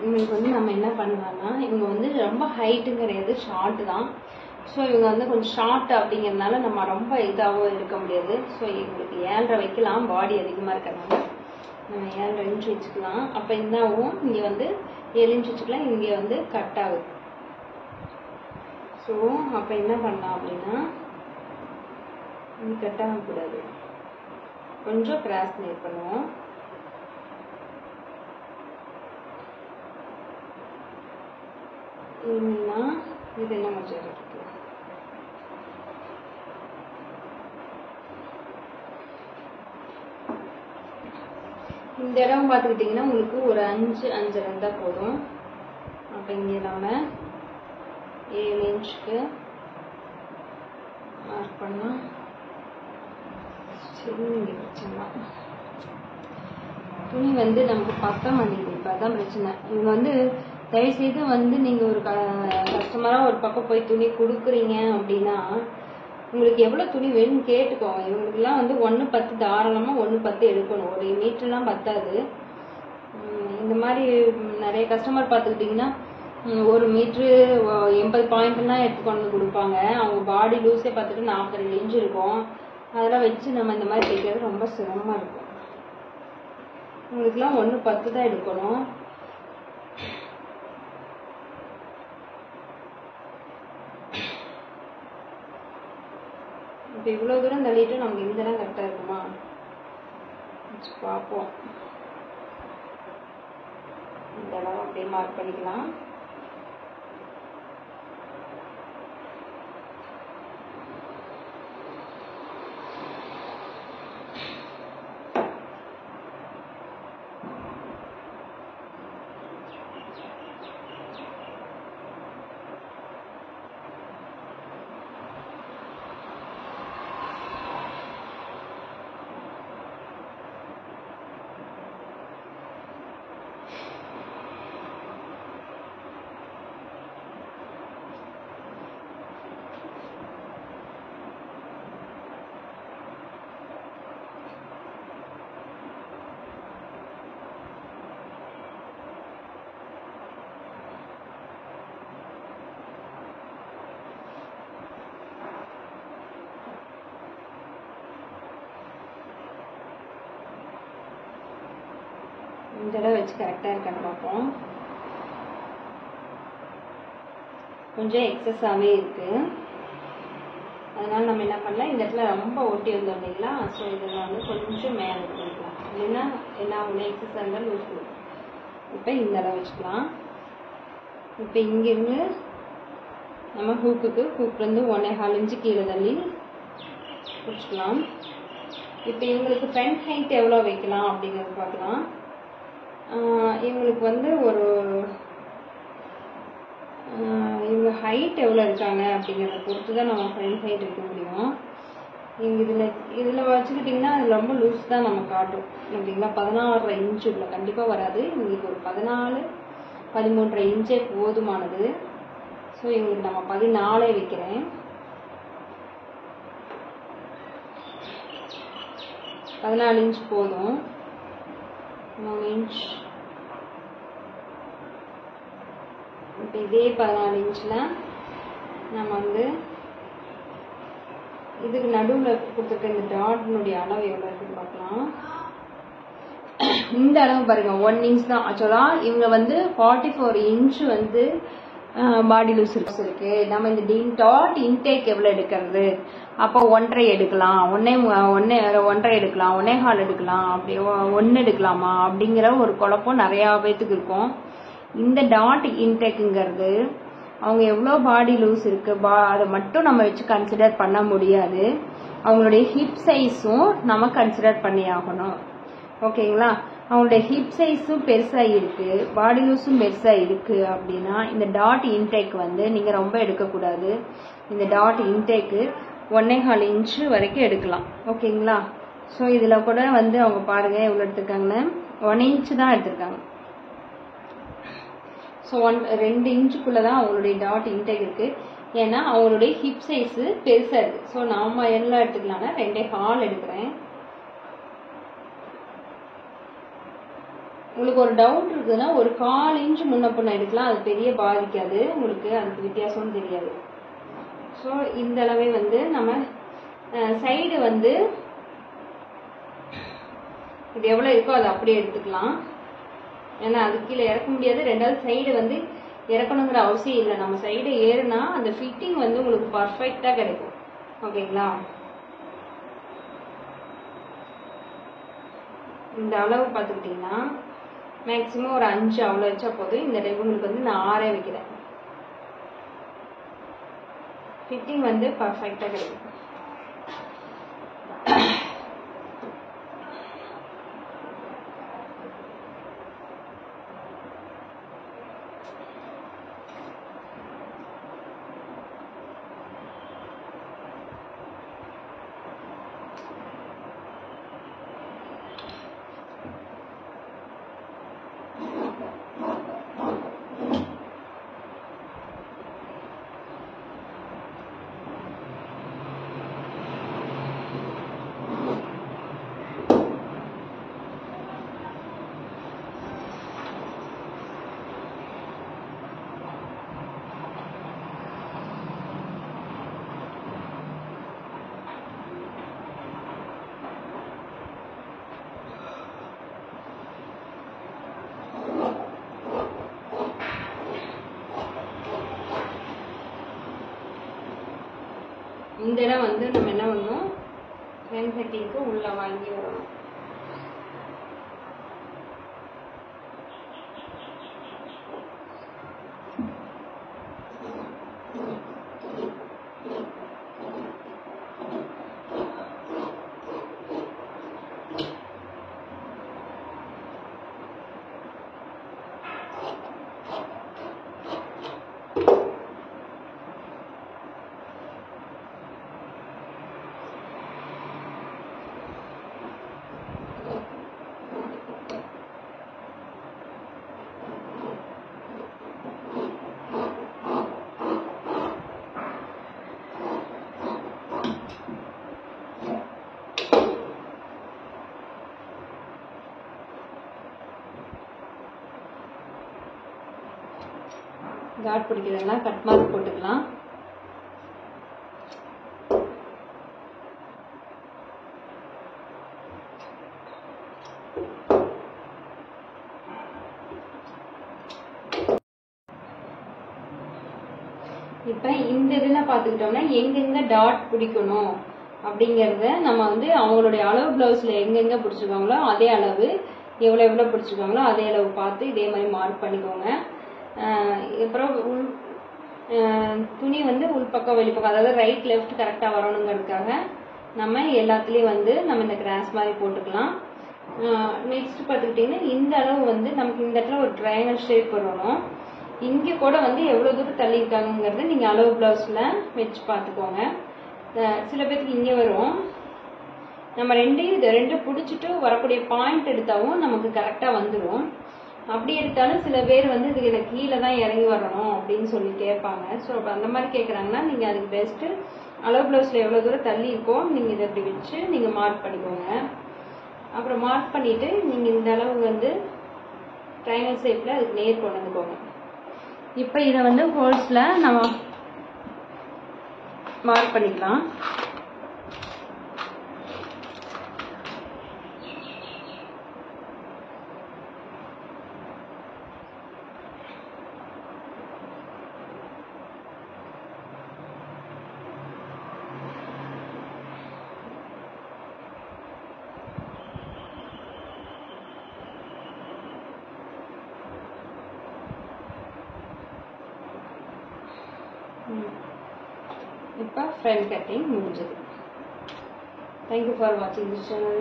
இவங்களுக்கு வந்து நம்ம என்ன பண்ணலாம்னா, இவங்க வந்து ரொம்ப ஹைட்டும் கிடையாது, ஷார்ட் தான். ஸோ இவங்க வந்து கொஞ்சம் ஷார்ட் அப்படிங்கிறதுனால நம்ம ரொம்ப இதாகவும் இருக்க முடியாது. ஸோ இவங்களுக்கு 7.5 வைக்கலாம், பாடி அதிகமாக இருக்கிறதுனால நம்ம 7.5 இன்ச் வச்சுக்கலாம். அப்போ என்னாகும், இங்கே வந்து 7 இன்ச் வச்சுக்கலாம், இங்கே வந்து கட் ஆகுது. ஸோ அப்போ என்ன பண்ணலாம் அப்படின்னா, இங்கே கட் ஆகக்கூடாது, கொஞ்சம் கிராஸ் நேர் பண்ணுவோம். இல்லைன்னா இது என்ன கொஞ்சம் இருக்கு, இந்த இடம் பார்த்துக்கிட்டிங்கன்னா உங்களுக்கு ஒரு 5.5 இருந்தால் போதும். அப்போ இங்கே நம்ம 7 இன்ச்சுக்கு மார்க் பண்ணால் சரி. இங்கே வச்சிடலாம். துணி வந்து நமக்கு பத்த மாட்டேங்குது, இப்போ அதான் பிரச்சனை. இவங்க வந்து தயவுசெய்து வந்து நீங்கள் ஒரு கஸ்டமராக ஒரு பக்கம் போய் துணி கொடுக்குறீங்க அப்படின்னா, உங்களுக்கு எவ்வளோ துணி வேணும்னு கேட்டுக்கோங்க. இவங்களுக்குலாம் வந்து 1:10 தாராளமாக 1:10 எடுக்கணும், ஒரு மீட்டர்லாம் பத்தாது. இந்த மாதிரி நிறைய கஸ்டமர் பார்த்துக்கிட்டிங்கன்னா 1 மீட்ரு 80 பாயிண்ட்லாம் எடுத்துக்கொண்டு கொடுப்பாங்க. அவங்க பாடி லூஸே பார்த்துட்டு 42 இன்ச் இருக்கும். அதெல்லாம் வச்சு நம்ம இந்த மாதிரி தைக்கிறது ரொம்ப சிரமமாக இருக்கும். உங்களுக்குலாம் 1:10 தான் எடுக்கணும். இப்போ இவ்வளோ தூரம் தள்ளிட்டு நமக்கு இந்த இடம் கரெக்டாக இருக்குமா பார்ப்போம். இந்த இடம் அப்படியே மார்க் பண்ணிக்கலாம். இந்த இடம் வச்சு கரெக்டாக இருக்கான்னு பார்ப்போம். கொஞ்சம் எக்ஸஸாகவே இருக்குது, அதனால் நம்ம என்ன பண்ணலாம், இந்த இடத்துல ரொம்ப ஒட்டி வந்தோம் இல்லைங்களா. ஸோ இதில் வந்து கொஞ்சம் மேலே பண்ணிக்கலாம், இல்லைன்னா என்ன ஆகுனா எக்ஸஸாக இருந்தால் லூஸ் கொடுக்கும். இப்போ இந்த இடம் வச்சுக்கலாம். இப்போ இங்கேருந்து நம்ம ஹூக்லேருந்து 1.25 இன்ச்சு கீழே தள்ளி பிடிச்சிக்கலாம். இப்போ இவங்களுக்கு ஃப்ரண்ட் ஹைட் எவ்வளோ வைக்கலாம் அப்படிங்கிறது பார்க்கலாம். இவங்களுக்கு வந்து ஒரு இவங்க ஹைட் எவ்வளோ இருக்காங்க அப்படிங்கிறத பொறுத்து தான் நம்ம ஃப்ரண்ட் ஹைட் வைக்க முடியும். இங்கே இதில் வச்சுக்கிட்டிங்கன்னா அது ரொம்ப லூஸ் தான் நம்ம காட்டும் அப்படிங்களா. 16.5 இன்ச்சு உள்ள கண்டிப்பாக வராது. இவங்களுக்கு ஒரு 14-13.5 இன்ச்சே போதுமானது. ஸோ இவங்களுக்கு நம்ம 14 வைக்கிறேன். 14 இன்ச் போதும். 3 இன்ச். இப்போ இதே 14 இன்ச்சில் நம்ம வந்து இதுக்கு நடுவில் கொடுத்துருக்க இந்த டாட்னுடைய அளவு எவ்வளோ இருக்குன்னு பார்க்கலாம். இந்த அளவு பாருங்க 1 இன்ச் தான். ஆக்சுவலாக இவங்க வந்து 44 இன்ச் வந்து பாடி லூஸ் இருக்கு. நம்ம இந்த டாட் இன்டேக் எவ்வளோ எடுக்கிறது, அப்போ 1.5 எடுக்கலாம், 1.5 எடுக்கலாம், 1.25 எடுக்கலாம், அப்படி 1 எடுக்கலாமா அப்படிங்கிற ஒரு குழப்பம் நிறையா பேத்துக்கு இருக்கும். இந்த டாட் இன்டேக்குங்கிறது அவங்க எவ்வளோ பாடி லூஸ் இருக்கு அதை மட்டும் நம்ம வச்சு கன்சிடர் பண்ண முடியாது. அவங்களுடைய ஹிப் சைஸும் நம்ம கன்சிடர் பண்ணி ஆகணும். ஓகேங்களா. அவங்களுடைய ஹிப் சைஸும் பெருசாக இருக்கு, பாடி லூஸும் பெருசாக இருக்கு அப்படின்னா இந்த டாட் இன்டேக் வந்து நீங்கள் ரொம்ப எடுக்கக்கூடாது. இந்த டாட் இன்டேக்கு 1.25 இன்ச்சு வரைக்கும் எடுக்கலாம். ஓகேங்களா. ஸோ இதில் கூட வந்து அவங்க பாருங்கள் எவ்வளோ எடுத்திருக்காங்கன்னு 1 இன்ச்சு தான் எடுத்திருக்காங்க. ஸோ 2 இன்ச்சுக்குள்ளே தான் அவங்களுடைய டாட் இன்டேக் இருக்குது. ஏன்னா அவங்களுடைய ஹிப் சைஸு பெருசாக இருக்குது. ஸோ நாம் எல்லாம் எடுத்துக்கலாம்னா 2.25 எடுக்கிறேன். உங்களுக்கு ஒரு டவுட் இருக்குதுன்னா ஒரு 1/4 இன்ச் முன்ன பின்ன எடுக்கலாம், அது பெரிய பாதிக்காது உங்களுக்கு, அதுக்கு வித்தியாசமும் தெரியாது. ஸோ இந்த அளவே வந்து நம்ம சைடு வந்து இது எவ்வளோ இருக்கோ அதை அப்படியே எடுத்துக்கலாம். ஏன்னா அது கீழே இறக்க முடியாது. ரெண்டாவது சைடு வந்து இறக்கணுங்கிற அவசியம் இல்லை. நம்ம சைடு ஏறுனா அந்த ஃபிட்டிங் வந்து உங்களுக்கு பர்ஃபெக்டாக கிடைக்கும். ஓகேங்களா? இந்த அளவு பார்த்துக்கிட்டிங்கன்னா மேக்ஸிமம் ஒரு 5 அவ்வளோ வச்சா போதும். இந்த டைம் உங்களுக்கு வந்து நான் 6 வைக்கிறேன். ஃபிட்டிங் வந்து பர்ஃபெக்டாக கிடைக்கும். இந்த இடம் வந்து நம்ம என்ன பண்ணணும், ஃப்ரண்ட் செட்டிங்க்கு உள்ள வாங்கி வரணும். டாட் பிடிக்கிறதெல்லாம் கட் மார்க் போட்டுக்கலாம். இப்போ இந்த இதில் பார்த்துக்கிட்டோம்னா எங்கெங்க டாட் பிடிக்கணும் அப்படிங்கிறத நம்ம வந்து அவங்களுடைய அளவு ப்ளவுஸில் எங்கெங்க பிடிச்சிருக்காங்களோ அதே அளவு, எவ்வளோ பிடிச்சிருக்காங்களோ அதே அளவு பார்த்து இதே மாதிரி மார்க் பண்ணிக்கோங்க. அப்புறம் துணி வந்து உள்பக்கம் வெளிப்பக்கம், அதாவது ரைட் லெஃப்ட் கரெக்டாக வரணுங்கிறதுக்காக நம்ம எல்லாத்துலேயும் வந்து நம்ம இந்த கிராஸ் மாதிரி போட்டுக்கலாம். நெக்ஸ்ட் பார்த்துக்கிட்டிங்கன்னா இந்த அளவு வந்து நமக்கு இந்த இடத்துல ஒரு ட்ரையாங்கிள் ஷேப் வரணும். இங்கே கூட வந்து எவ்வளோ தூரம் தள்ளி இருக்காங்கிறத நீங்கள் அளவு ப்ளவுஸில் வச்சு பார்த்துக்கோங்க. சில பேருக்கு இங்கே வரும், நம்ம ரெண்டும் பிடிச்சிட்டு வரக்கூடிய பாயிண்ட் எடுத்தாவும் நமக்கு கரெக்டாக வந்துடும். அப்படி எடுத்தாலும் சில பேர் வந்து இதுக்கு எனக்கு கீழே தான் இறங்கி வரணும் அப்படின்னு சொல்லி கேட்பாங்க. ஸோ அப்போ அந்த மாதிரி கேட்குறாங்கன்னா நீங்கள் அதுக்கு பெஸ்ட்டு அளவு ப்ளவுஸில் எவ்வளோ தூரம் தள்ளி இருக்கோ நீங்கள் இதை இப்படி வச்சு நீங்கள் மார்க் பண்ணிக்கோங்க. அப்புறம் மார்க் பண்ணிவிட்டு நீங்கள் இந்த அளவு வந்து ட்ரையாங்கிள் ஷேப்பில் அதுக்கு நேர் கொண்டு வந்துக்கோங்க. இப்போ இதை வந்து ஹோல்ஸில் நம்ம மார்க் பண்ணிக்கலாம். இப்போ ஃப்ரண்ட் கட்டிங் முடிஞ்சது. Thank you for watching this channel.